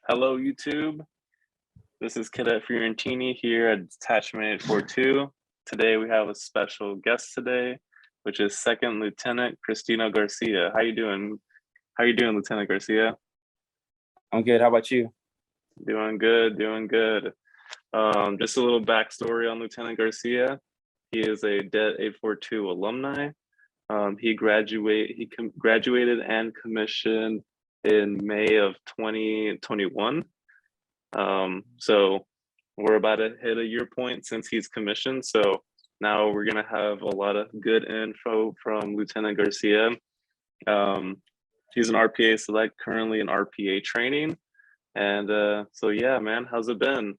Hello, YouTube. This is Cadet Fiorentini here at Detachment 842. Today we have a special guest today, which is Second Lieutenant Cristina Garcia. How you doing? How you doing, Lieutenant Garcia? I'm good. How about you? Doing good, doing good. Just a little backstory on Lieutenant Garcia. He is a Det 842 alumni. He graduated and commissioned in May of 2021. So we're about to hit a year point since he's commissioned. So now we're gonna have a lot of good info from Lieutenant Garcia. He's an RPA select, currently in RPA training. And so yeah, man, how's it been?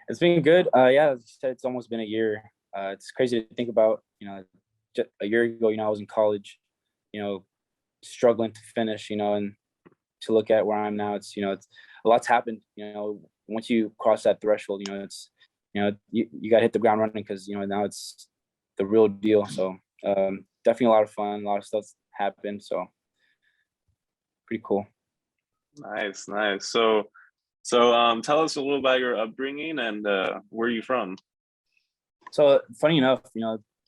It's been good. Yeah, as you said, it's almost been a year. It's crazy to think about, just a year ago, I was in college, struggling to finish, and to look at where I am now, it's a lot's happened. Once you cross that threshold, it's, you got to hit the ground running because, now it's the real deal. So definitely a lot of fun, a lot of stuff happened. So pretty cool. Nice. So tell us a little about your upbringing and where are you from? So funny enough,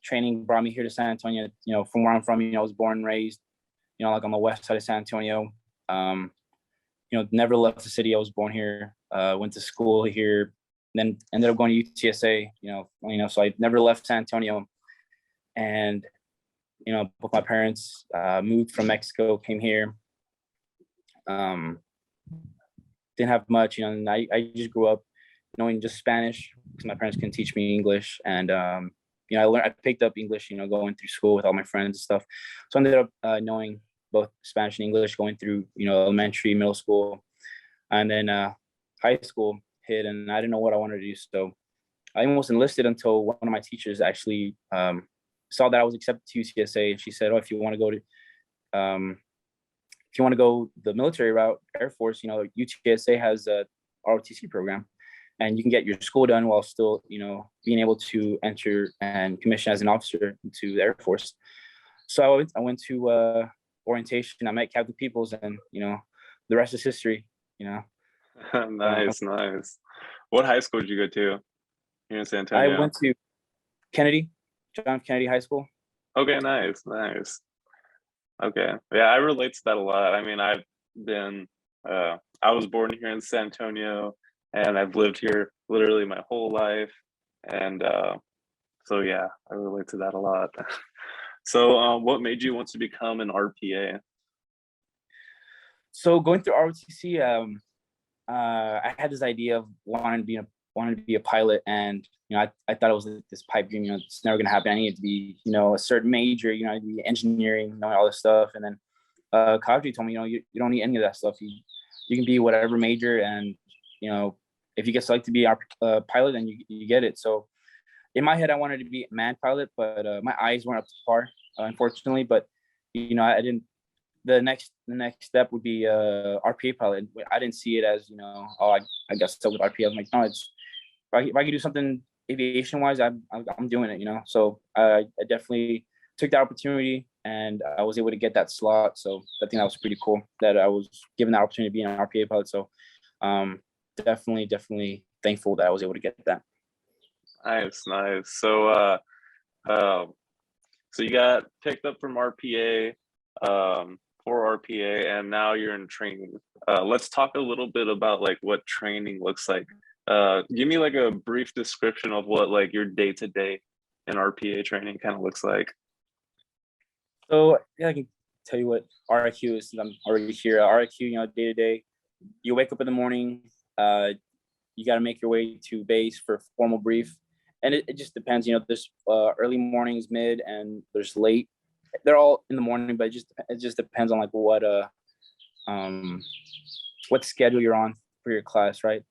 training brought me here to San Antonio. From where I'm from, I was born and raised, like on the west side of San Antonio. Never left the city. I was born here, went to school here, then ended up going to UTSA, so I never left San Antonio. And, both my parents moved from Mexico, came here. Didn't have much, and I just grew up knowing just Spanish because my parents couldn't teach me English. And, I picked up English, going through school with all my friends and stuff. So I ended up knowing both Spanish and English going through, elementary, middle school, and then high school hit, and I didn't know what I wanted to do. So I almost enlisted until one of my teachers actually saw that I was accepted to UTSA, and she said, "Oh, if you want to go the military route, Air Force, UTSA has a ROTC program, and you can get your school done while still, being able to enter and commission as an officer into the Air Force." So I went to orientation. I met Captain Peoples, and the rest is history. Nice. What high school did you go to here in San Antonio? I went to John F. Kennedy High School. Okay, nice. Okay, yeah, I relate to that a lot. I mean, I was born here in San Antonio, and I've lived here literally my whole life, and so yeah, I relate to that a lot. So what made you want to become an RPA? So going through ROTC, I had this idea of wanting to be a pilot, and I thought it was this pipe dream. It's never gonna happen. I needed to be a certain major. To be engineering, all this stuff. And then Kadri told me, you don't need any of that stuff. You can be whatever major, and if you get selected to be a pilot, then you get it. So in my head, I wanted to be a manned pilot, but my eyes weren't up to par, unfortunately. But I didn't. The next step would be RPA pilot. I didn't see it as I got stuck with RPA. I'm like, no, it's if I could do something aviation wise, I'm doing it. So I definitely took that opportunity, and I was able to get that slot. So I think that was pretty cool that I was given that opportunity to be an RPA pilot. So definitely thankful that I was able to get that. Nice. So so you got picked up from RPA for RPA, and now you're in training. Let's talk a little bit about like what training looks like. Give me like a brief description of what like your day-to-day in RPA training kind of looks like. So yeah, I can tell you what RIQ is since I'm already here. RIQ, day to day, you wake up in the morning, you got to make your way to base for a formal brief. And it just depends, there's early mornings, mid, and there's late. They're all in the morning, but it just depends on like what schedule you're on for your class, right?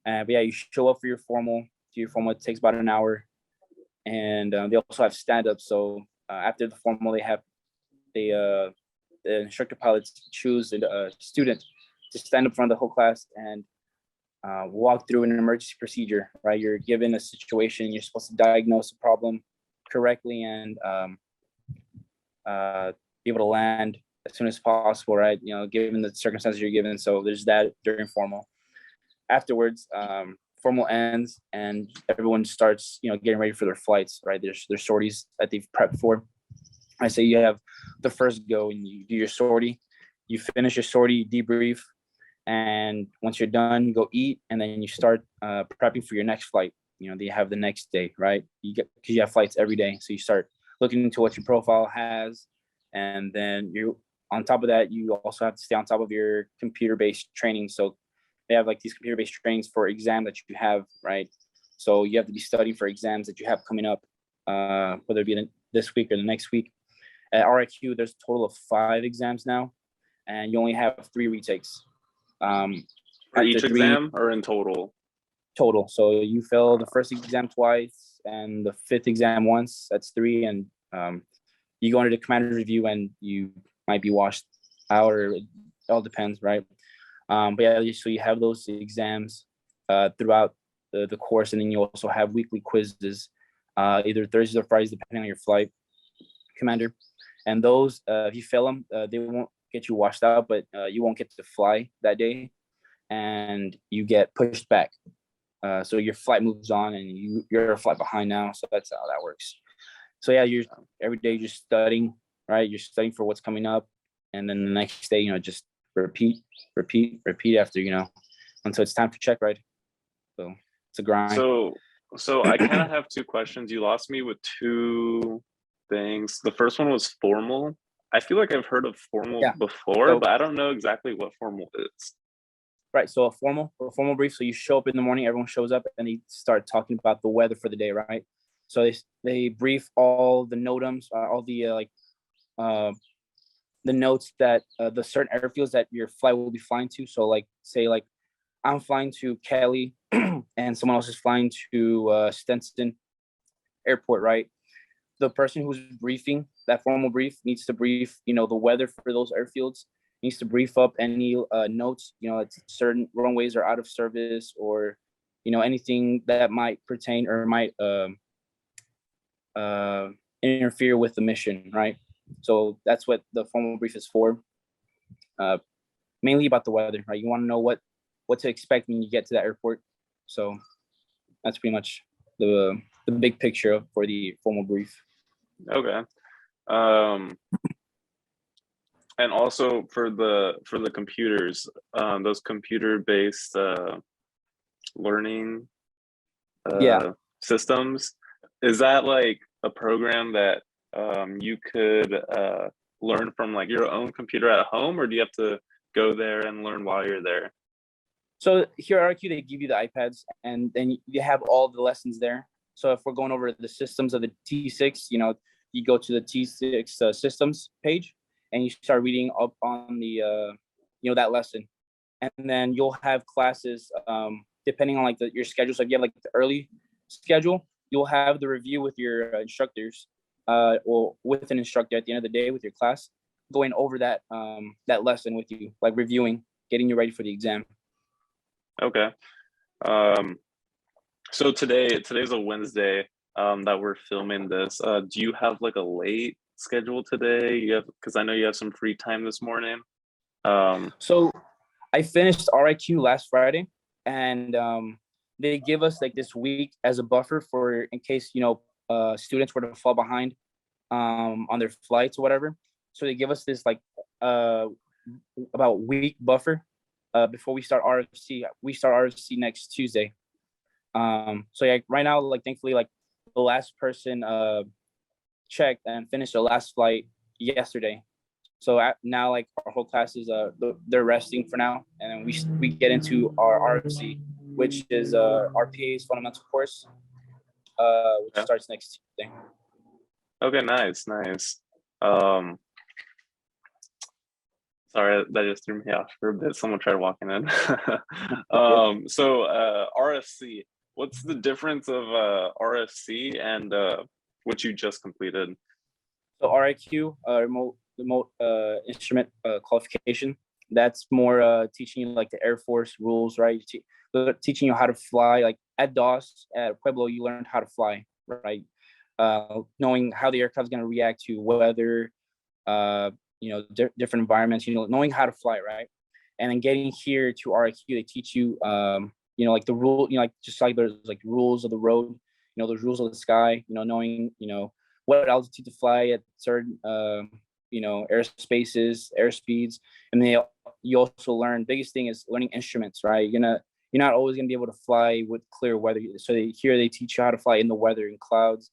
But yeah, you show up for your formal. It takes about an hour, and they also have stand-ups. So after the formal, the instructor pilots choose a student to stand up in front of the whole class and walk through an emergency procedure, right? You're given a situation, you're supposed to diagnose the problem correctly and be able to land as soon as possible, right? Given the circumstances you're given. So there's that during formal. Afterwards, formal ends and everyone starts, getting ready for their flights, right? Their sorties that they've prepped for. I say you have the first go and you do your sortie, you finish your sortie, debrief, and once you're done, you go eat, and then you start prepping for your next flight. They have the next day, right? Because you have flights every day, so you start looking into what your profile has, and then on top of that, you also have to stay on top of your computer-based training. So they have like these computer-based trainings for exam that you have, right? So you have to be studying for exams that you have coming up, whether it be this week or the next week. At RIQ, there's a total of 5 exams now, and you only have 3 retakes. For each exam or in total? Total. So you fail the first exam twice and the 5th exam once. That's 3, and you go into the commander review and you might be washed out, or it all depends, right? But yeah, so you have those exams throughout the course, and then you also have weekly quizzes, either Thursdays or Fridays, depending on your flight commander. And those, if you fail them, they won't get you washed out, but you won't get to fly that day, and you get pushed back. So your flight moves on, and you're a flight behind now. So that's how that works. So yeah, you're every day you're studying, right? You're studying for what's coming up, and then the next day, just repeat after, until it's time for check ride. So it's a grind. So I kind of have 2 questions. You lost me with 2 things. The first one was formal. I feel like I've heard of formal before, but I don't know exactly what formal is. Right. So a formal brief. So you show up in the morning, everyone shows up, and they start talking about the weather for the day, right? So they brief all the NOTAMs, all the the notes that the certain airfields that your flight will be flying to. So say I'm flying to Cali and someone else is flying to Stetson Airport, right? The person who's briefing that formal brief needs to brief, the weather for those airfields, needs to brief up any notes, certain runways are out of service, or, anything that might pertain or might interfere with the mission, right? So that's what the formal brief is for. Mainly about the weather, right? You want to know what to expect when you get to that airport. So that's pretty much the big picture for the formal brief. Okay. And also for the computers, those computer-based learning systems, is that like a program that you could learn from like your own computer at home, or do you have to go there and learn while you're there? So here at RQ, they give you the iPads, and then you have all the lessons there. So if we're going over the systems of the T6, you go to the T6 systems page, and you start reading up on the that lesson, and then you'll have classes depending on your schedule. So if you have the early schedule, you'll have the review with your instructors, or with an instructor at the end of the day with your class, going over that lesson with you, reviewing, getting you ready for the exam. Okay. So today's a Wednesday that we're filming this. Do you have a late schedule today? Because I know you have some free time this morning. So I finished RIQ last Friday, and they give us this week as a buffer for in case students were to fall behind on their flights or whatever. So they give us this about week buffer before we start RFC. We start RFC next Tuesday. So yeah, right now, thankfully, the last person checked and finished their last flight yesterday. So now, our whole class is they're resting for now, and then we get into our RFC, which is RPA's fundamental course, which starts next Tuesday. Okay, nice. Sorry, that just threw me off for a bit. Someone tried walking in. So RFC, what's the difference of RFC and what you just completed? So RIQ, remote instrument qualification. That's more teaching you the Air Force rules, right? Teaching you how to fly. At DOS, at Pueblo, you learned how to fly, right? Knowing how the aircraft is going to react to weather, different environments, knowing how to fly, right? And then getting here to RIQ, they teach you, like the rule, like just like there's like rules of the road, those rules of the sky, knowing, what altitude to fly at certain, airspaces, airspeeds. And then you also learn, biggest thing is learning instruments, right? You're not always going to be able to fly with clear weather. So here they teach you how to fly in the weather, in clouds,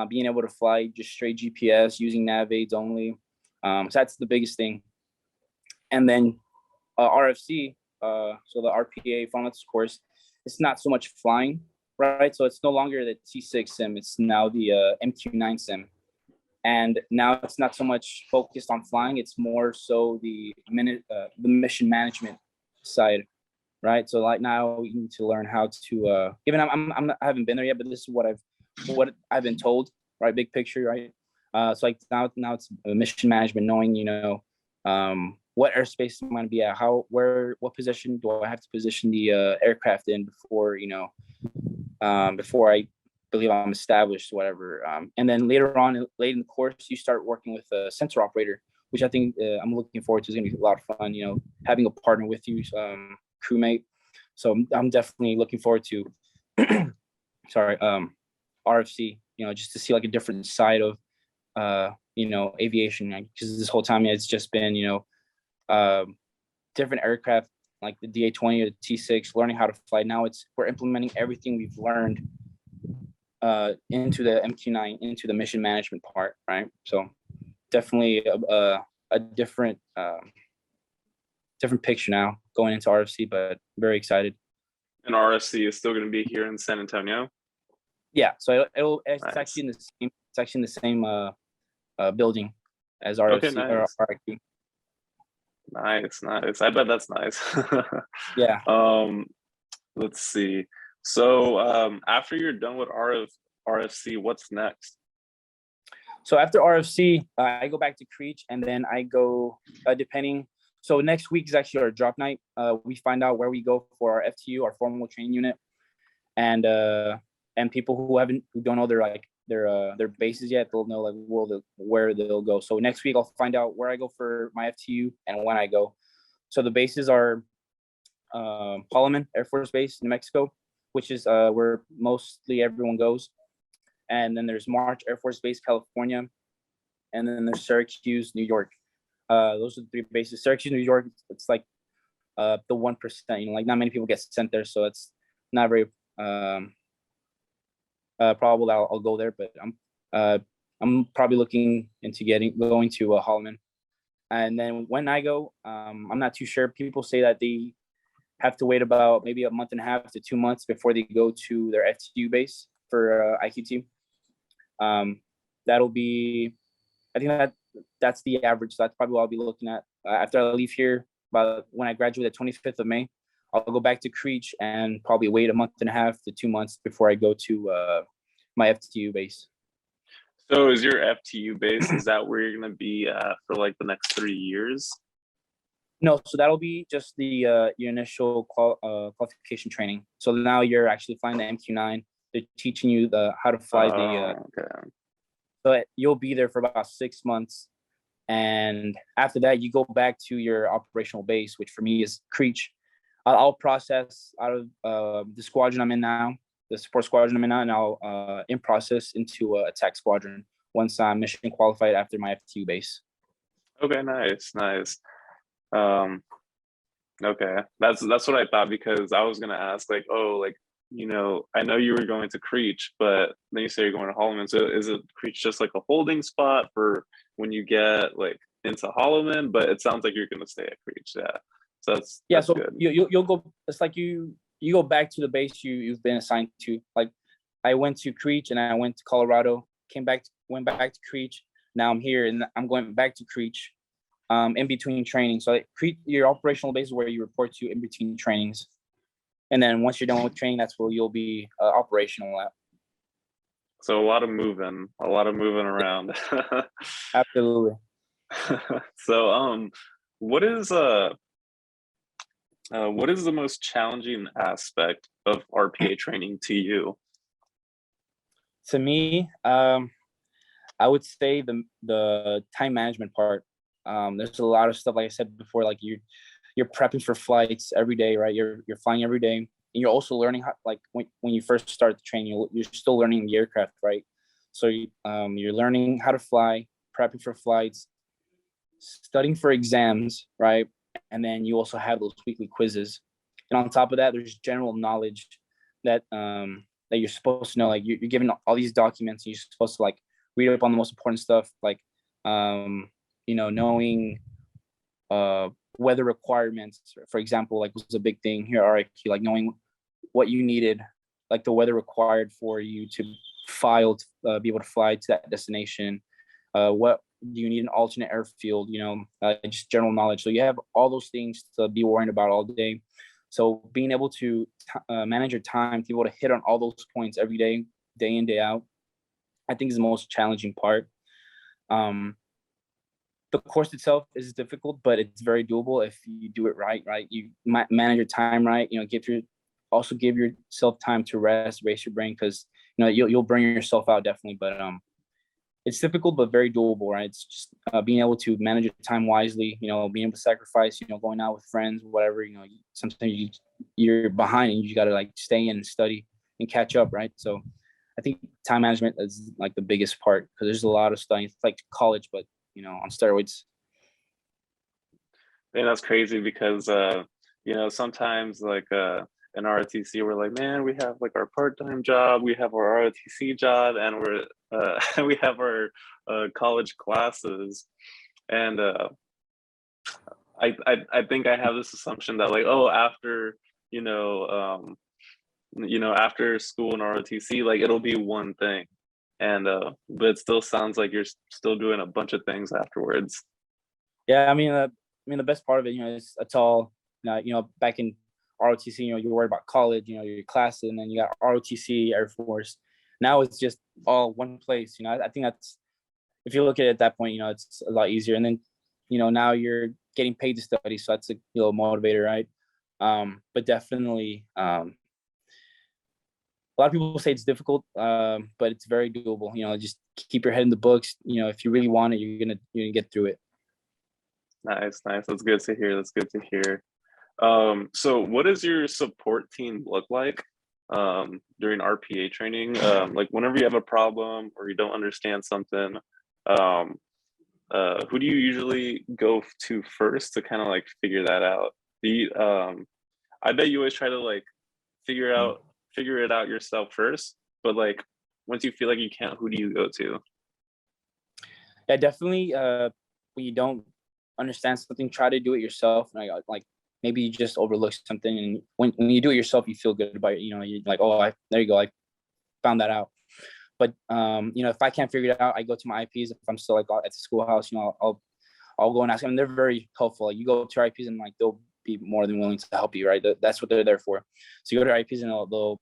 being able to fly just straight GPS using nav aids only. So that's the biggest thing. And then RFC, so the RPA fundamentals course, it's not so much flying, right? So it's no longer the T6 sim, it's now the MQ9 sim. And now it's not so much focused on flying, it's more so the mission management side, right? So like now you need to learn how to, even I haven't been there yet, but this is what I've been told, right? Big picture, right? So like now it's mission management, knowing, what airspace I'm going to be at, what position do I have to position the aircraft in before, before I believe I'm established, whatever. And then later on, late in the course, you start working with a sensor operator, which I think I'm looking forward to. It's going to be a lot of fun, having a partner with you, crewmate. So I'm definitely looking forward to, RFC, just to see like a different side of, aviation, because this whole time it's just been, different aircraft like the DA-20 or the T6, learning how to fly. Now we're implementing everything we've learned into the MQ9, into the mission management part, right? So definitely a different picture now going into RFC, but very excited. And RFC is still going to be here in San Antonio? Yeah, so it's Nice. actually in the same building as RFC. Okay, nice. Or RIQ. Nice. I bet that's nice. Yeah. Let's see. So after you're done with RFC, what's next? So after RFC, I go back to Creech, and then I go depending. So next week is actually our drop night. We find out where we go for our FTU, our formal training unit, and people who don't know their bases yet, they'll know like where they'll go. So next week I'll find out where I go for my FTU and when I go. So the bases are Holloman Air Force Base, New Mexico, which is where mostly everyone goes. And then there's March Air Force Base, California, and then there's Syracuse, New York. Those are the three bases. Syracuse, New York, it's like the 1%. Like not many people get sent there, so it's not very probable that I'll go there. But I'm probably looking into going to Holloman. And then when I go, I'm not too sure. People say that they have to wait about maybe a month and a half to 2 months before they go to their FTU base for IQT. That'll be, I think that's the average. So that's probably what I'll be looking at after I leave here. But when I graduate the 25th of May, I'll go back to Creech and probably wait a month and a half to 2 months before I go to my FTU base. So is your FTU base, is that where you're going to be for like the next 3 years? No, so that'll be just the your initial qualification training. So now you're actually flying the MQ9. They're teaching you how to fly okay. So you'll be there for about 6 months. And after that, you go back to your operational base, which for me is Creech. I'll process out of the squadron I'm in now, the support squadron I'm in now, and I'll in process into attack squadron once I'm mission qualified after my FTU base. Okay, nice. Okay, that's what I thought, because I was gonna ask like, oh, like, I know you were going to Creech, but then you say you're going to Holloman. So is it Creech just like a holding spot for when you get like into Holloman? But it sounds like you're gonna stay at Creech, yeah. So that's so good. You'll go. It's like you go back to the base you've been assigned to. Like I went to Creech and I went to Colorado, went back to Creech. Now I'm here and I'm going back to Creech. In between training. So your operational base is where you report to in between trainings. And then once you're done with training, that's where you'll be operational at. So a lot of moving around. Absolutely. So what is the most challenging aspect of RPA training to you? To me, I would say the time management part. There's a lot of stuff, like I said before, like you're prepping for flights every day, right? You're flying every day, and you're also learning how, like when you first start the training, you're still learning the aircraft, right? So you're learning how to fly, prepping for flights, studying for exams, right? And then you also have those weekly quizzes. And on top of that, there's general knowledge that that you're supposed to know. Like you're given all these documents, and you're supposed to like read up on the most important stuff, like knowing weather requirements, for example, like was a big thing here at RIQ, like knowing what you needed, like the weather required for you to file to be able to fly to that destination. What do you need an alternate airfield? Just general knowledge. So you have all those things to be worrying about all day. So being able to manage your time, to be able to hit on all those points every day, day in, day out, I think is the most challenging part. The course itself is difficult, but it's very doable if you do it right. You manage your time right. Give yourself time to rest, race your brain, because you'll burn yourself out definitely. But it's difficult, but very doable, right? It's just being able to manage your time wisely. Being able to sacrifice. Going out with friends, whatever. Sometimes you're behind, and you got to like stay in and study and catch up, right? So I think time management is like the biggest part, because there's a lot of studying. It's like college, but on steroids. And that's crazy because sometimes like in ROTC we're like, man, we have like our part-time job, we have our ROTC job, and we have our college classes. And I think I have this assumption that like, oh, after after school and ROTC, like it'll be one thing. And but it still sounds like you're still doing a bunch of things afterwards. Yeah, I mean the best part of it, it's all back in ROTC, you're worried about college, your classes, and then you got ROTC, Air Force. Now it's just all one place. I think that's, if you look at it at that point, it's a lot easier. And then now you're getting paid to study, so that's a motivator, right? But definitely a lot of people say it's difficult, but it's very doable. Just keep your head in the books. If you really want it, you're gonna get through it. Nice. That's good to hear. So what does your support team look like during RPA training? Like whenever you have a problem or you don't understand something, who do you usually go to first to kind of like figure that out? I bet you always try to like figure it out yourself first, but like once you feel like you can't, who do you go to? Yeah, definitely. When you don't understand something, try to do it yourself. Like maybe you just overlook something, and when you do it yourself, you feel good about it. You're like, oh, there you go, I found that out. But if I can't figure it out, I go to my IPs. If I'm still like at the schoolhouse, I'll go and ask them. They're very helpful. Like, you go to IPs, and like they'll be more than willing to help you, right? That's what they're there for. So you go to IPs, and they'll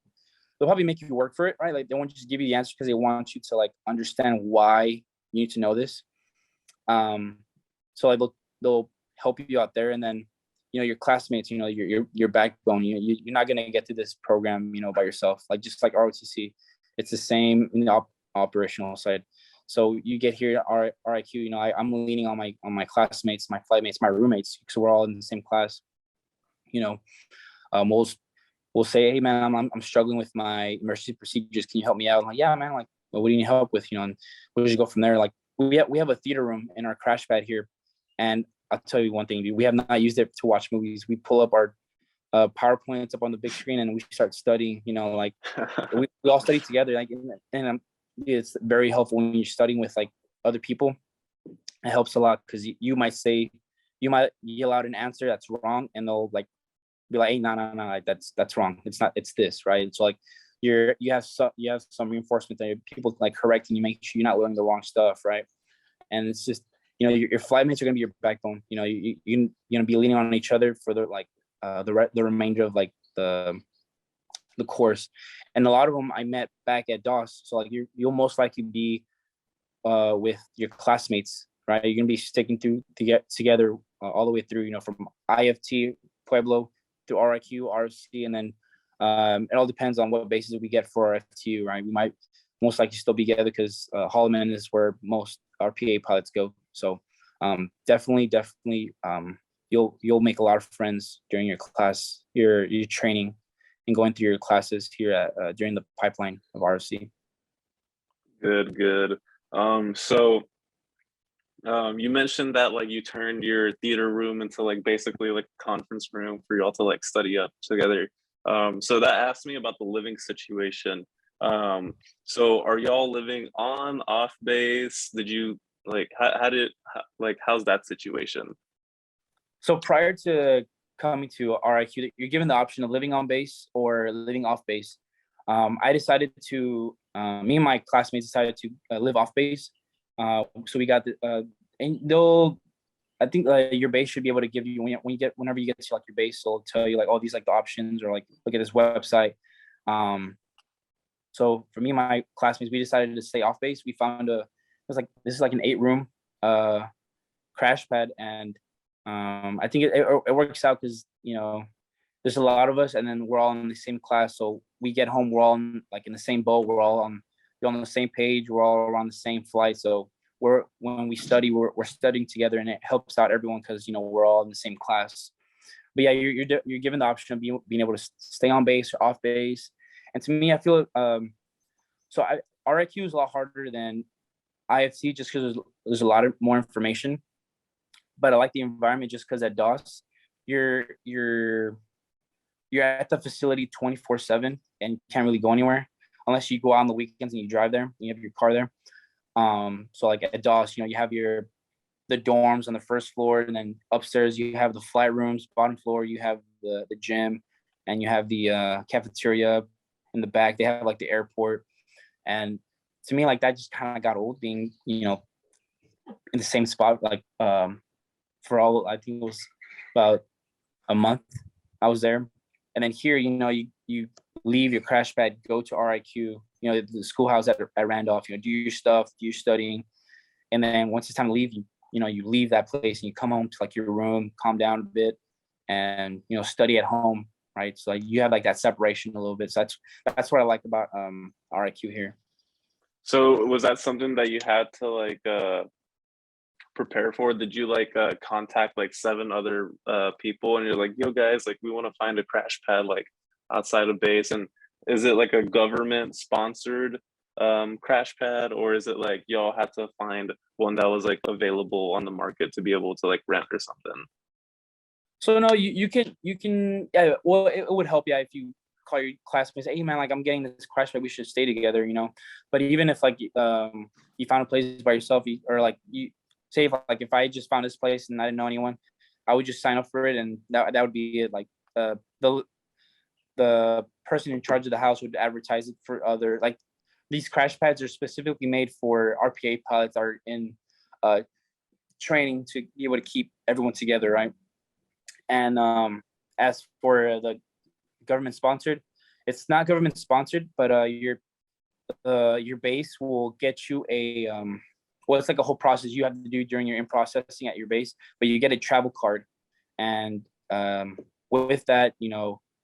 probably make you work for it, right? Like they won't just give you the answer because they want you to like understand why you need to know this. So like they'll help you out there, and then your classmates, your backbone. You're not gonna get through this program, by yourself. Like just like ROTC, it's the same operational side. So you get here at RIQ, I'm leaning on my classmates, my flightmates, my roommates, because we're all in the same class. We'll say, hey man, I'm struggling with my emergency procedures. Can you help me out? I'm like, yeah, man. Like, well, what do you need help with? And we'll just go from there. Like we have a theater room in our crash pad here, and I'll tell you one thing: we have not used it to watch movies. We pull up our PowerPoints up on the big screen, and we start studying. Like we all study together. Like, and it's very helpful when you're studying with like other people. It helps a lot, because you might yell out an answer that's wrong, and they'll like be like, hey, no, like, that's wrong. It's not. It's this, right? So like you have some reinforcement that people like correcting you, make sure you're not learning the wrong stuff, right? And it's just your flight mates are gonna be your backbone. You're gonna be leaning on each other for the like the remainder of like the course. And a lot of them I met back at DOS. So like you'll most likely be with your classmates, right? You're gonna be sticking through to get together all the way through. From IFT Pueblo to RIQ, RFC, and then it all depends on what bases we get for our FTU, right? We might most likely still be together because Holloman is where most RPA pilots go. So Definitely, you'll make a lot of friends during your class, your training, and going through your classes here at during the pipeline of RC. Good, good. So you mentioned that like you turned your theater room into like basically like a conference room for y'all to like study up together. So that asked me about the living situation. So are y'all living on, off base? Did you like like how's that situation? So prior to coming to RIQ, you're given the option of living on base or living off base. I decided to, me and my classmates decided to live off base. So we got and they'll, I think your base should be able to give you whenever you get to like your base, they'll tell you like all these like the options or like look at this website. So for me and my classmates, we decided to stay off base. We found this is like an 8-room crash pad, and I think it works out because there's a lot of us, and then we're all in the same class. So we get home, we're all like in the same boat. We're on the same page. We're all on the same flight. So when we study, we're studying together, and it helps out everyone because we're all in the same class. But yeah, you're given the option of being able to stay on base or off base. And to me, I feel RIQ is a lot harder than IFC just because there's a lot of more information. But I like the environment just because at DOS, you're at the facility 24/7 and can't really go anywhere unless you go out on the weekends and you drive there. You have your car there. So like at DOS, you have the dorms on the first floor, and then upstairs you have the flight rooms. Bottom floor you have the gym, and you have the cafeteria in the back. They have like the airport, and to me like that just kind of got old being in the same spot like for all, I think it was about a month I was there. And then here, you leave your crash pad, go to RIQ, the schoolhouse at Randolph, do your stuff, do your studying. And then once it's time to leave, you leave that place and you come home to like your room, calm down a bit, and, study at home, right? So like you have like that separation a little bit. So that's what I like about RIQ here. So was that something that you had to like prepare for? Did you like contact like 7 other people and you're like, yo guys, like we want to find a crash pad like outside of base? And is it like a government sponsored crash pad, or is it like y'all had to find one that was like available on the market to be able to like rent or something? So no, you can yeah, well it would help, yeah, if you call your classmates, hey man, like I'm getting this crash pad, we should stay together, But even if like you found a place by yourself, or like you say if I just found this place and I didn't know anyone, I would just sign up for it, and that would be it. Like the person in charge of the house would advertise it for other, like these crash pads are specifically made for RPA pilots are in training to be able to keep everyone together, right? And as for the government sponsored, it's not government sponsored, but your base will get you a well, it's like a whole process you have to do during your in processing at your base, but you get a travel card. And with that,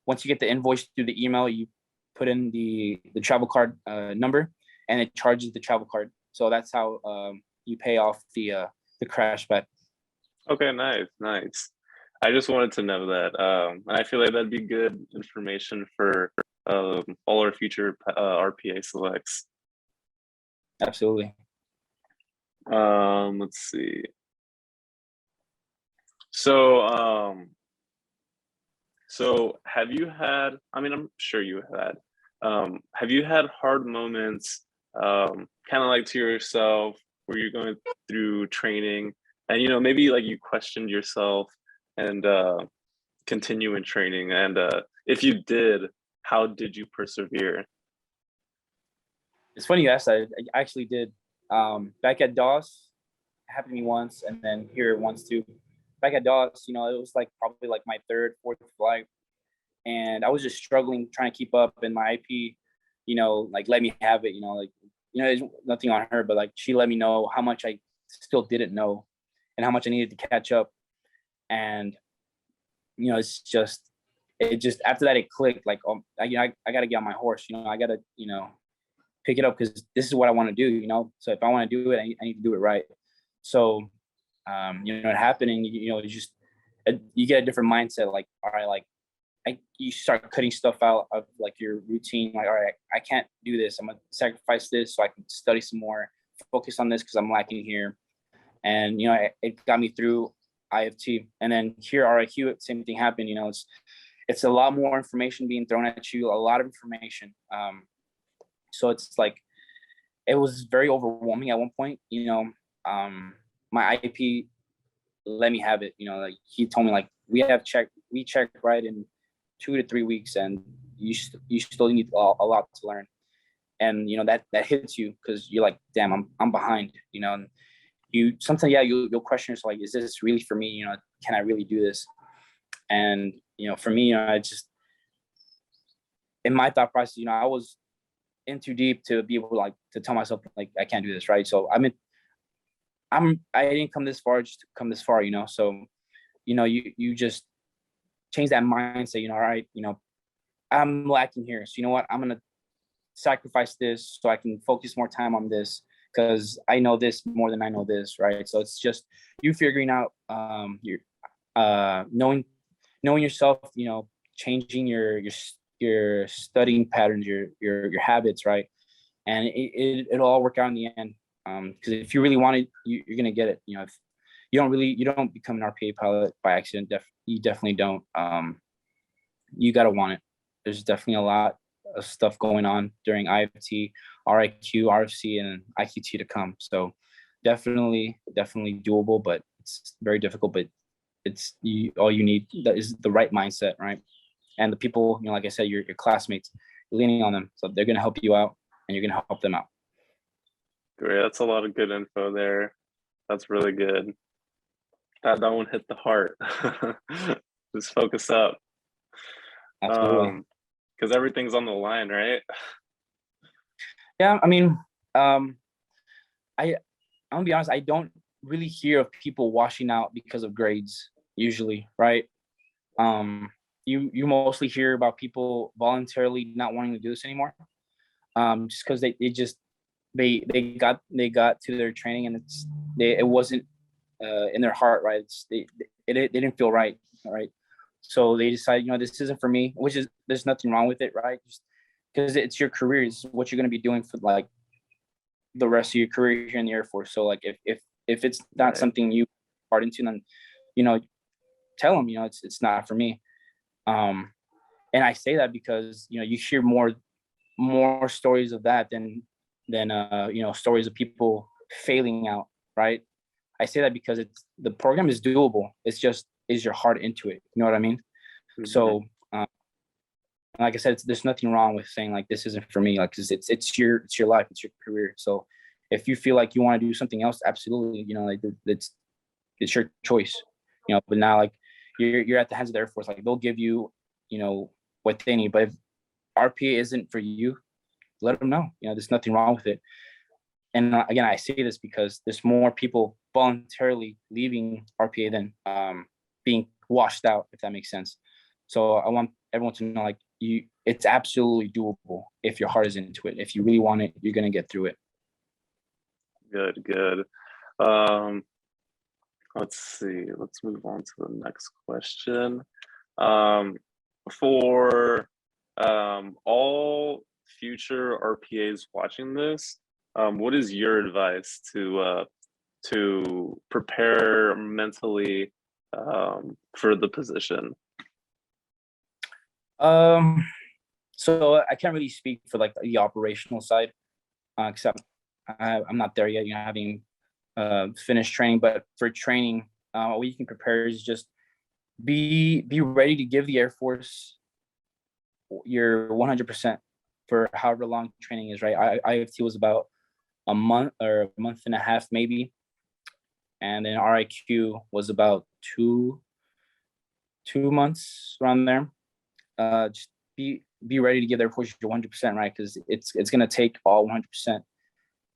once you get the invoice through the email, you put in the travel card number, and it charges the travel card. So that's how you pay off the crash pad. Okay, nice. I just wanted to know that, and I feel like that'd be good information for all our future RPA selects. Absolutely. Let's see. So have you had, I mean, I'm sure you had, have you had hard moments, kind of like to yourself, where you're going through training and, maybe like you questioned yourself and continue in training? And if you did, how did you persevere? It's funny you asked that. I actually did. Back at DOS, it happened to me once, and then here once too. Back at DOS, it was like probably like my 3rd, 4th flight, and I was just struggling trying to keep up. And my IP, like let me have it. There's nothing on her, but like she let me know how much I still didn't know, and how much I needed to catch up. And it's just after that it clicked. Like I got to get on my horse. I got to pick it up because this is what I want to do. So if I want to do it, I need to do it right. So happening, you get a different mindset. Like, all right, like you start cutting stuff out of like your routine. Like, all right, I can't do this. I'm gonna sacrifice this so I can study some more, focus on this because I'm lacking here. And it got me through IFT, and then here RIQ, same thing happened. It's a lot more information being thrown at you, a lot of information. So it's like it was very overwhelming at one point. My IP let me have it. Like he told me like we check right in 2 to 3 weeks, and you still need a lot to learn. And that hits you because you're like, damn, I'm behind. And sometimes you'll question yourself, like, is this really for me? Can I really do this? And for me, I just, in my thought process, I was in too deep to be able to tell myself like I can't do this, right? So I didn't come this far just to come this far. So you just change that mindset. All right, I'm lacking here, so you know what, I'm gonna sacrifice this so I can focus more time on this because I know this more than I know this, right? So it's just you figuring out your knowing yourself, changing your studying patterns, your habits, right? And it'll all work out in the end. Because if you really want it, you're gonna get it. If you don't become an RPA pilot by accident. You definitely don't. You gotta want it. There's definitely a lot of stuff going on during IFT, RIQ, RFC, and IQT to come. So definitely doable, but it's very difficult. But all you need is the right mindset, right? And the people, like I said, your classmates, you're leaning on them, so they're gonna help you out, and you're gonna help them out. Great, that's a lot of good info there. That's really good. That one hit the heart. Just focus up. Absolutely. Because everything's on the line, right? Yeah, I mean, I'm gonna be honest, I don't really hear of people washing out because of grades usually, right? You mostly hear about people voluntarily not wanting to do this anymore, just because they got to their training and it wasn't in their heart, right? They didn't feel right. So they decided, this isn't for me, which is, there's nothing wrong with it, right? Just because it's your career, it's what you're going to be doing for like the rest of your career here in the Air Force. So like if it's not Right. something you part into, then tell them, it's not for me. And I say that because you hear more stories of that than stories of people failing out, right? I say that because the program is doable. It's just, is your heart into it? You know what I mean? Mm-hmm. So, like I said, there's nothing wrong with saying like, this isn't for me. Like, cause it's your life, it's your career. So if you feel like you want to do something else, absolutely, like it's your choice, but now like you're at the hands of the Air Force, like they'll give you, what they need. But if RPA isn't for you, let them know, there's nothing wrong with it. And again, I say this because there's more people voluntarily leaving RPA than being washed out, if that makes sense. So I want everyone to know, like, it's absolutely doable if your heart is into it. If you really want it, you're gonna get through it. Good. Let's see. Let's move on to the next question. For all future RPAs watching this, what is your advice to prepare mentally for the position? So I can't really speak for like the operational side, except I'm not there yet, having finished training. But for training, what you can prepare is just be ready to give the Air Force your 100% for however long training is, right? IFT was about a month or a month and a half, maybe. And then RIQ was about two months, around there. Just be ready to give the Air Force your 100%, right? Because it's gonna take all 100%.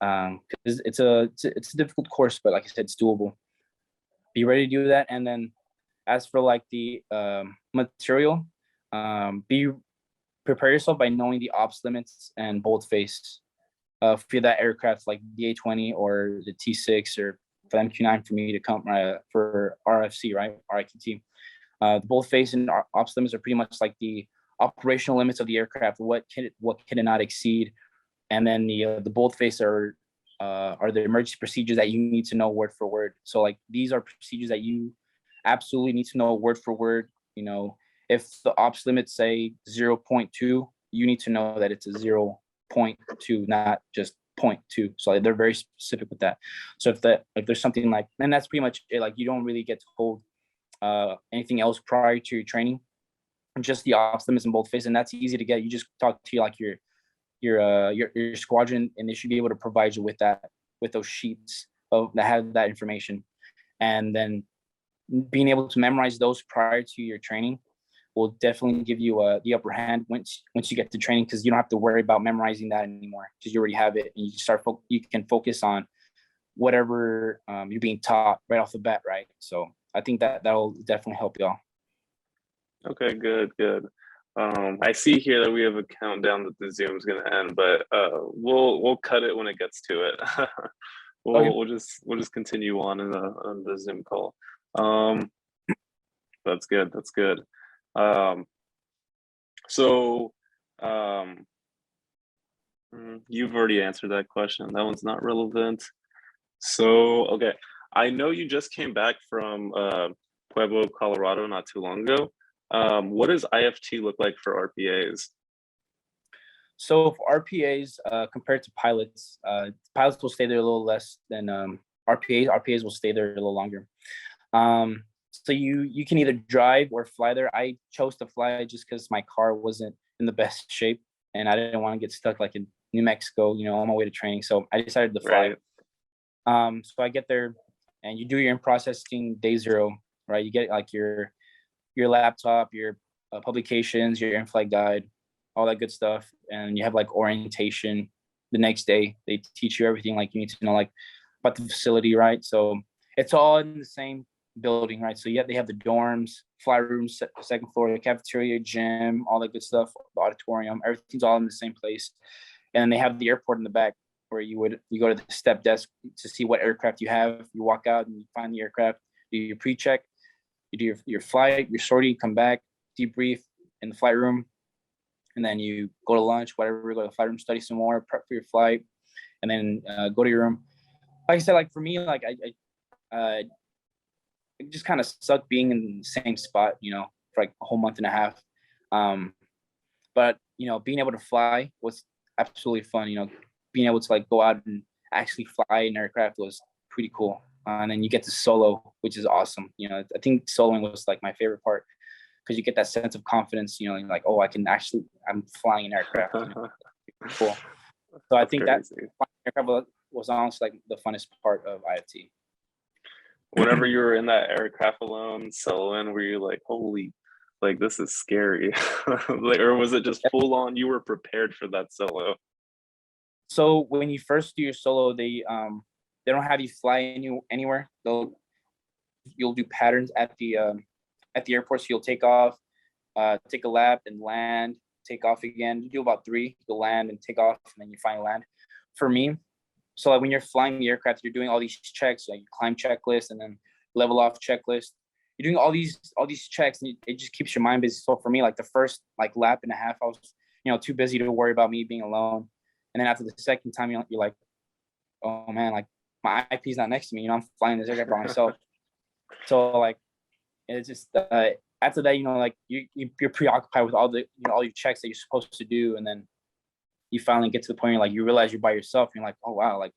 Because it's a difficult course, but like I said, it's doable. Be ready to do that. And then as for like the material, prepare yourself by knowing the ops limits and boldface for that aircraft, like the A-20 or the T-6 or for MQ9 for me to come for RFC, right? RIQT. The bold face and ops limits are pretty much like the operational limits of the aircraft. What can it not exceed? And then the bold face are the emergency procedures that you need to know word for word. So like these are procedures that you absolutely need to know word for word. You know, if the ops limits say 0.2, you need to know that it's a 0.2, not just 0.2. So they're very specific with that. So if there's something like, and that's pretty much it. Like you don't really get told anything else prior to your training, just the ops limits and bold face, and that's easy to get. You just talk to like your squadron, and they should be able to provide you with those sheets that have that information. And then being able to memorize those prior to your training will definitely give you the upper hand once you get to training, because you don't have to worry about memorizing that anymore, because you already have it, and you can focus on whatever you're being taught right off the bat, right? So I think that'll definitely help y'all. Okay, good. I see here that we have a countdown that the Zoom's gonna end, but we'll cut it when it gets to it. We'll just continue on in the Zoom call. That's good. So you've already answered that question. That one's not relevant. So okay, I know you just came back from Pueblo, Colorado, not too long ago. What does IFT look like for RPAs? So for RPAs, compared to pilots will stay there a little less than RPAs. RPAs will stay there a little longer. So you can either drive or fly there. I chose to fly just because my car wasn't in the best shape, and I didn't want to get stuck like in New Mexico, you know, on my way to training. So I decided to fly. Right. So I get there, and you do your in-processing day 0, right? You get like your laptop, your publications, your in-flight guide, all that good stuff, and you have like orientation the next day. They teach you everything like you need to know, like about the facility, right? So it's all in the same building, right? So they have the dorms, fly rooms, second floor, the cafeteria, gym, all that good stuff, the auditorium, everything's all in the same place. And then they have the airport in the back, where you go to the step desk to see what aircraft you have. You walk out and you find the aircraft, do your pre-check, you do your flight, your sortie, come back, debrief in the flight room, and then you go to lunch, whatever, go to the flight room, study some more, prep for your flight, and then go to your room. Like I said, like for me, like I it just kind of sucked being in the same spot, you know, for like a whole month and a half. But you know, being able to fly was absolutely fun. You know, being able to like go out and actually fly an aircraft was pretty cool. And then you get to solo, which is awesome. You know, I think soloing was like my favorite part, because you get that sense of confidence, you know, like, oh, I'm flying an aircraft. You know? Cool. So I think that aircraft was honestly like the funnest part of IFT. Whenever you were in that aircraft alone, soloing, were you like, holy, like this is scary? Like, or was it just full on, you were prepared for that solo? So when you first do your solo, they don't have you fly anywhere. You'll do patterns at the airport. So you'll take off, take a lap, and land, take off again. You do about 3. You'll land and take off, and then you finally land. For me, so like when you're flying the aircraft, you're doing all these checks, like climb checklist and then level off checklist. You're doing all these checks, and it just keeps your mind busy. So for me, like the first like lap and a half, I was, you know, too busy to worry about me being alone. And then after the second time, you're like, oh man, like my IP's not next to me. You know, I'm flying this aircraft by myself. So like, it's just after that, you know, like you're preoccupied with all your checks that you're supposed to do, and then you finally get to the point where like you realize you're by yourself. And you're like, oh wow, like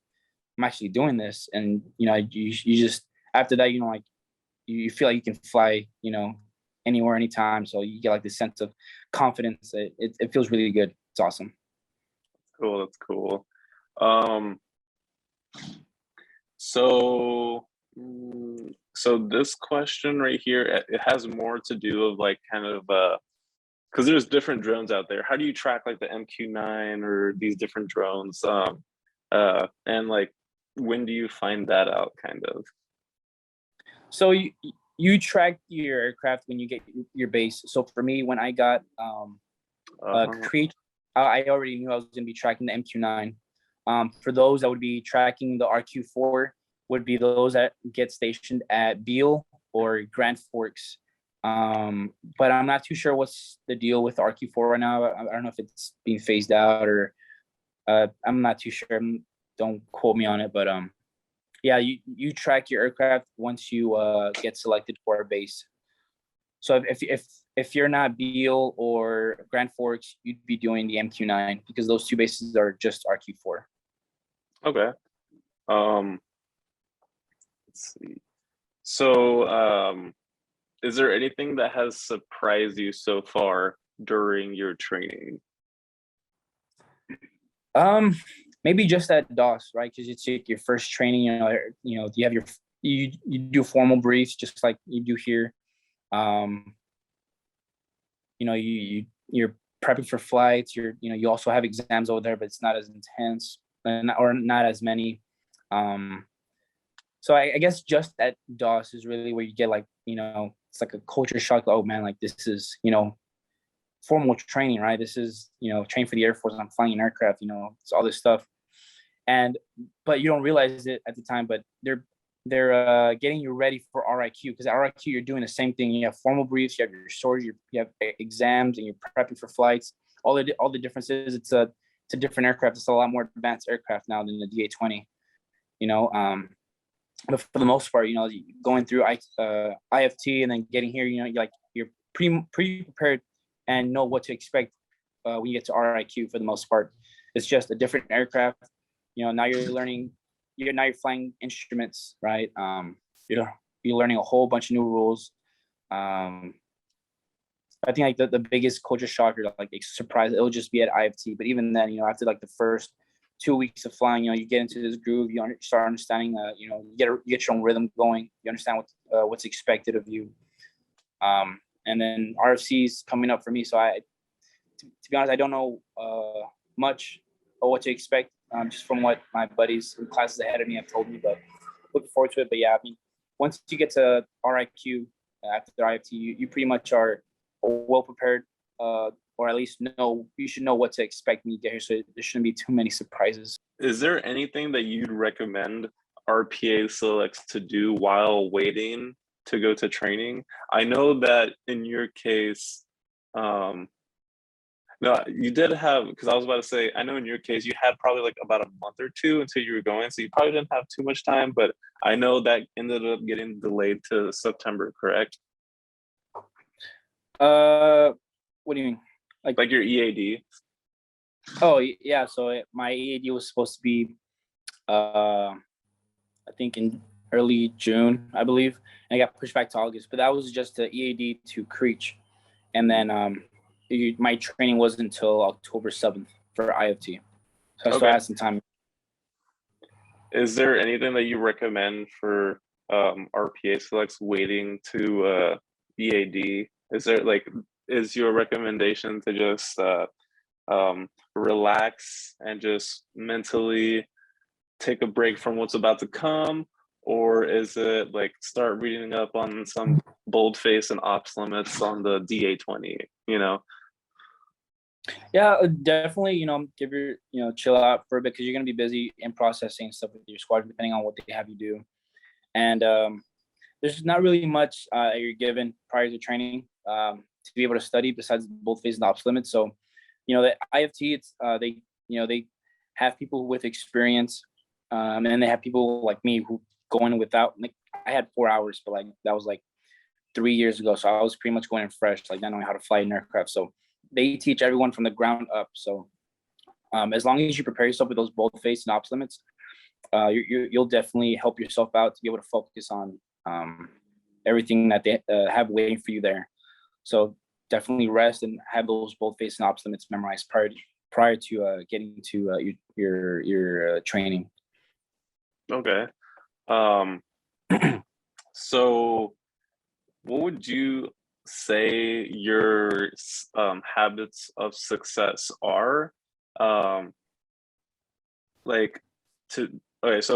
I'm actually doing this. And you know, you just after that, you know, like you feel like you can fly, you know, anywhere, anytime. So you get like this sense of confidence. It feels really good. It's awesome. Cool. That's cool. So this question right here, it has more to do of like kind of because there's different drones out there. How do you track like the MQ9 or these different drones? And like when do you find that out, kind of? So you track your aircraft when you get your base. So for me, when I got create, I already knew I was going to be tracking the MQ9. For those, I would be tracking the RQ4 would be those that get stationed at Beale or Grand Forks. But I'm not too sure what's the deal with RQ4 right now. I don't know if it's being phased out or I'm not too sure. Don't quote me on it, but yeah, you track your aircraft once you get selected for a base. So if you're not Beale or Grand Forks, you'd be doing the MQ9 because those two bases are just RQ4. Okay. Let's see. So, is there anything that has surprised you so far during your training? Maybe just at DOS, right? Because it's your first training. You have you do formal briefs just like you do here. You're prepping for flights. You also have exams over there, but it's not as intense or not as many. So I guess just at DOS is really where you get it's like a culture shock. Oh man, like this is, formal training, right? This is, train for the Air Force. I'm flying an aircraft, it's all this stuff. But you don't realize it at the time, but they're getting you ready for RIQ because at RIQ, you're doing the same thing. You have formal briefs, you have your stories, you have exams, and you're prepping for flights. All the differences, it's a different aircraft. It's a lot more advanced aircraft now than the DA-20, but for the most part, going through IFT and then getting here, you're pre-prepared and know what to expect when you get to RIQ for the most part. It's just a different aircraft. Now you're learning. Now you're flying instruments, right? You're learning a whole bunch of new rules. I think the biggest culture shock or like surprise, it'll just be at IFT. But even then, after like the first 2 weeks of flying, you get into this groove. You start understanding. You get your own rhythm going. You understand what's expected of you. And then RFC's coming up for me. So to be honest, I don't know much of what to expect. Just from what my buddies in classes ahead of me have told me, but looking forward to it. But yeah, I mean, once you get to RIQ after the IFT, you pretty much are well prepared, or at least you should know what to expect when you get here. So there shouldn't be too many surprises. Is there anything that you'd recommend RPA selects to do while waiting to go to training? I know that in your case, no, you did have, because I was about to say, I know in your case, you had probably like about a month or two until you were going. So you probably didn't have too much time, but I know that ended up getting delayed to September, correct? What do you mean? Like your EAD? Oh, yeah. So my EAD was supposed to be, I think in early June, I believe. And I got pushed back to August, but that was just the EAD to Creech. And then, my training wasn't until October 7th for IFT. So I still had some time. Is there anything that you recommend for RPA selects waiting to EAD? Is your recommendation to just relax and just mentally take a break from what's about to come? Or is it like start reading up on some boldface and ops limits on the DA-20, Yeah, definitely, give chill out for a bit because you're going to be busy in processing stuff with your squad, depending on what they have you do. And there's not really much you're given prior to training to be able to study besides boldface and ops limits. So, the IFT, it's they have people with experience, and they have people like me who go in without. Like, I had 4 hours, but like that was like 3 years ago, so I was pretty much going in fresh, like not knowing how to fly an aircraft. So they teach everyone from the ground up. So as long as you prepare yourself with those boldface and ops limits, you'll definitely help yourself out to be able to focus on everything that they have waiting for you there. So definitely rest and have those boldface and ops limits memorized prior to getting to your training. Okay. So what would you say your habits of success are? So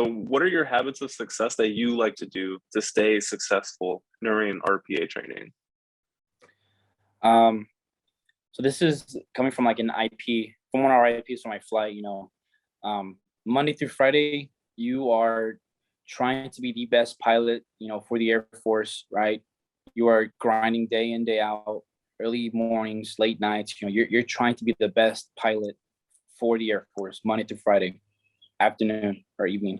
what are your habits of success that you like to do to stay successful during RPA training? So this is coming from like an IP, from one of our IPs from my flight, Monday through Friday, you are trying to be the best pilot, for the Air Force, right? You are grinding day in, day out, early mornings, late nights. You're trying to be the best pilot for the Air Force, Monday through Friday, afternoon or evening.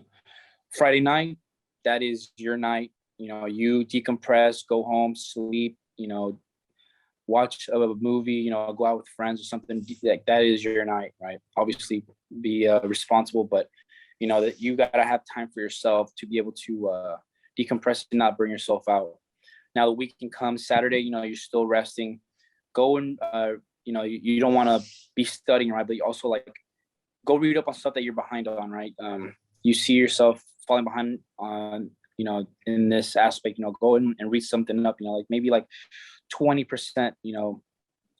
Friday night, that is your night. You decompress, go home, sleep, watch a movie, go out with friends or something. Like that is your night, right? Obviously be responsible, but that you got to have time for yourself to be able to decompress and not burn yourself out. Now the weekend comes, Saturday, you're still resting. Go and, you don't want to be studying, right? But you also like go read up on stuff that you're behind on, right? You see yourself falling behind on, in this aspect, go in and read something up, like maybe like 20%,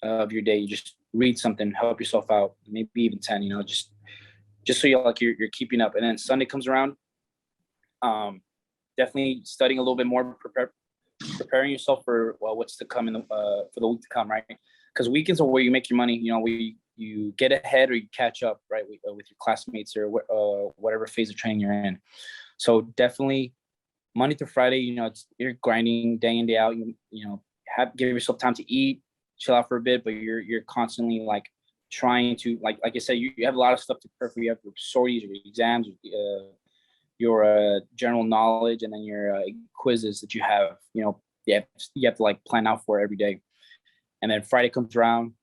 of your day, you just read something, help yourself out, maybe even 10, just so you're keeping up. And then Sunday comes around, definitely studying a little bit more, preparing yourself for what's to come for the week to come, right? Because weekends are where you make your money, where you get ahead or you catch up, right, with your classmates or whatever phase of training you're in. So definitely Monday through Friday, you're grinding day in, day out. Give yourself time to eat, chill out for a bit, but you're constantly like trying to like I said, you have a lot of stuff to prepare for. You have your sorties, your exams, your general knowledge, and then your quizzes that you have. You have to like plan out for every day. And then Friday comes around.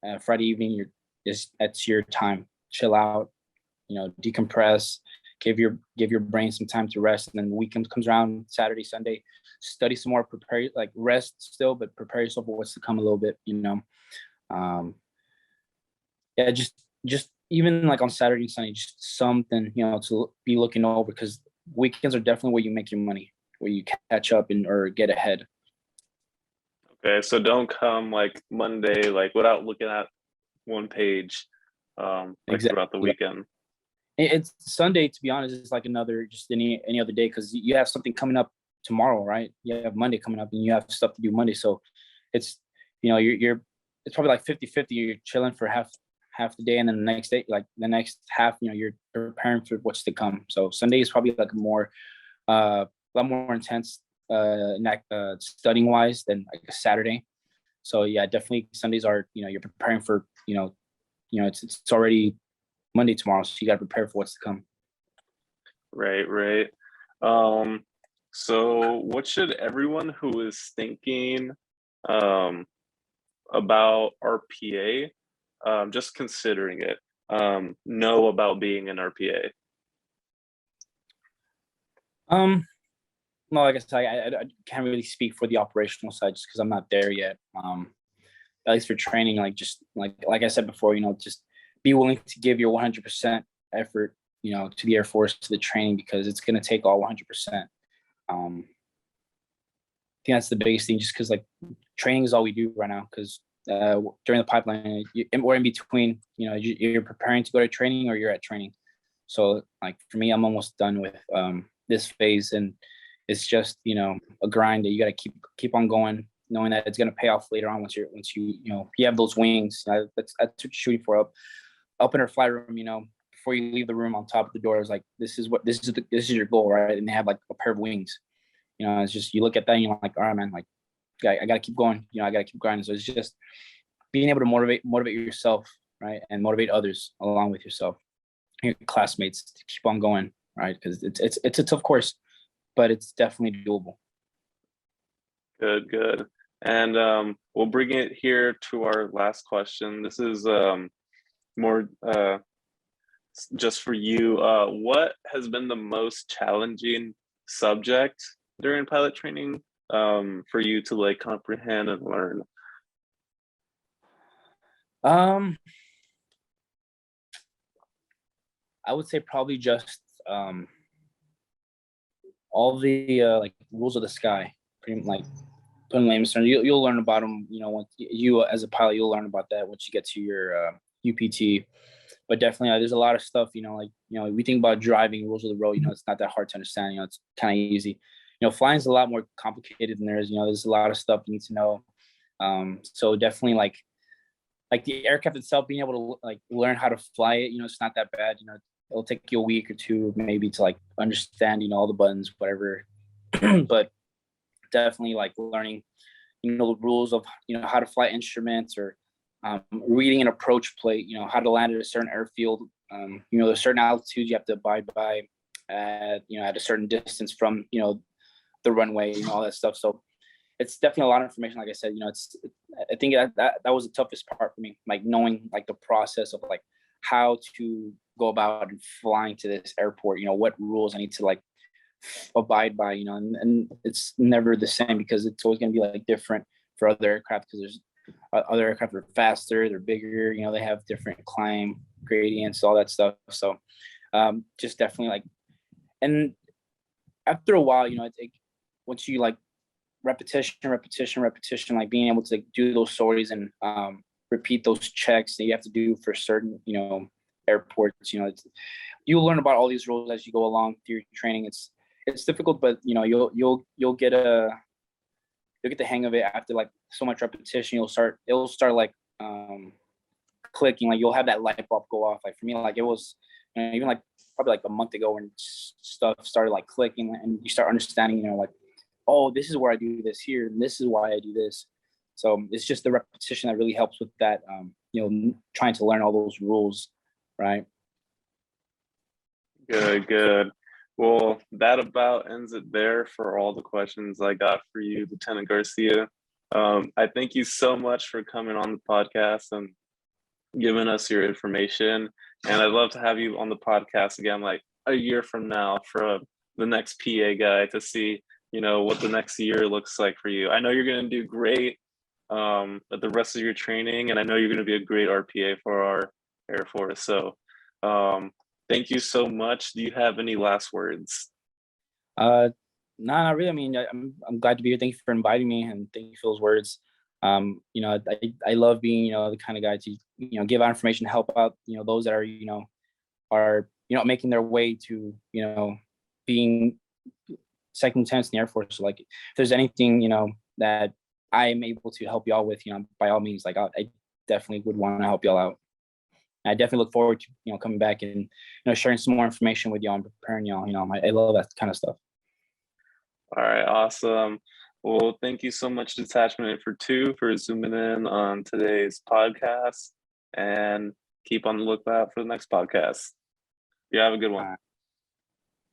At Friday evening, that's your time. Chill out, decompress, give your brain some time to rest. And then the weekend comes around, Saturday, Sunday, study some more, prepare, like rest still, but prepare yourself for what's to come a little bit. Yeah, just even like on Saturday and Sunday, just something to be looking over, because weekends are definitely where you make your money, where you catch up or get ahead. Okay, so don't come like Monday like without looking at one page like Exactly. throughout the weekend. It's Sunday, to be honest, it's like another, just any other day, because you have something coming up tomorrow, right? You have Monday coming up and you have stuff to do Monday. So it's, you're it's probably like 50-50. You're chilling for half the day, and then the next day, like the next half, you're preparing for what's to come. So Sunday is probably like a lot more intense studying wise than like a Saturday. So yeah, definitely Sundays are, you're preparing for, it's already Monday tomorrow, so you got to prepare for what's to come. Right. So what should everyone who is thinking about RPA, just considering it, know about being an RPA? No, like I said, I can't really speak for the operational side just because I'm not there yet. At least for training, like just like I said before, just be willing to give your 100% effort, to the Air Force, to the training, because it's going to take all 100%. I think that's the biggest thing, just because like training is all we do right now, because during the pipeline, or in between, you're preparing to go to training or you're at training. So like for me, I'm almost done with this phase, and it's just a grind that you got to keep on going, knowing that it's going to pay off later on once you have those wings. That's what you're shooting for up in our flight room. Before you leave the room, on top of the door, it's like this is your goal, right? And they have like a pair of wings. It's just, you look at that and you're like, all right, man, like I got to keep going. I got to keep grinding. So it's just being able to motivate yourself, right, and motivate others along with yourself, your classmates, to keep on going, right? Because it's a tough course, but it's definitely doable. Good. And we'll bring it here to our last question. This is more just for you. What has been the most challenging subject during pilot training for you to like comprehend and learn? I would say probably just all the like rules of the sky, pretty like putting layman's terms. You'll learn about them. Once you as a pilot, you'll learn about that once you get to your UPT. But definitely, there's a lot of stuff. We think about driving, rules of the road. It's not that hard to understand. It's kind of easy. Flying is a lot more complicated than there is. There's a lot of stuff you need to know. So definitely like the aircraft itself, being able to like learn how to fly it. It's not that bad. it'll take you a week or two maybe to like understand, all the buttons, whatever. But definitely like learning, the rules of, how to fly instruments, or reading an approach plate, how to land at a certain airfield. There's certain altitudes you have to abide by at a certain distance from, the runway and all that stuff. So it's definitely a lot of information. Like I said, I think that was the toughest part for me, like knowing like the process of like how to go about and flying to this airport, what rules I need to like abide by, and it's never the same, because it's always going to be like different for other aircraft, because there's other aircraft that are faster, they're bigger, they have different climb gradients, all that stuff. So just definitely like, and after a while, once you like repetition, like being able to like, do those sorties and repeat those checks that you have to do for certain, airports, you'll learn about all these rules as you go along through your training. It's difficult, but you'll get the hang of it after like so much repetition. It'll start like clicking, like you'll have that light bulb go off. Like for me, like it was even like probably like a month ago when stuff started like clicking, and you start understanding, like, oh, this is where I do this here, and this is why I do this. So it's just the repetition that really helps with that, trying to learn all those rules, right? Good. Well, that about ends it there for all the questions I got for you, Lieutenant Garcia. I thank you so much for coming on the podcast and giving us your information. And I'd love to have you on the podcast again, like a year from now, for the next PA guy, to see, what the next year looks like for you. I know you're going to do great at the rest of your training, and I know you're going to be a great RPA for our Air Force. So thank you so much. Do you have any last words? No, not really. I mean, I'm glad to be here. Thank you for inviting me, and thank you for those words. I love being, the kind of guy to, give out information, help out, those that are making their way to, being second lieutenants in the Air Force. So like, if there's anything, that I am able to help y'all with, by all means, like I definitely would want to help y'all out. I definitely look forward to, coming back and, sharing some more information with y'all and preparing y'all. I love that kind of stuff. All right, awesome. Well, thank you so much, Detachment 842, for zooming in on today's podcast, and keep on the lookout for the next podcast. You have a good one.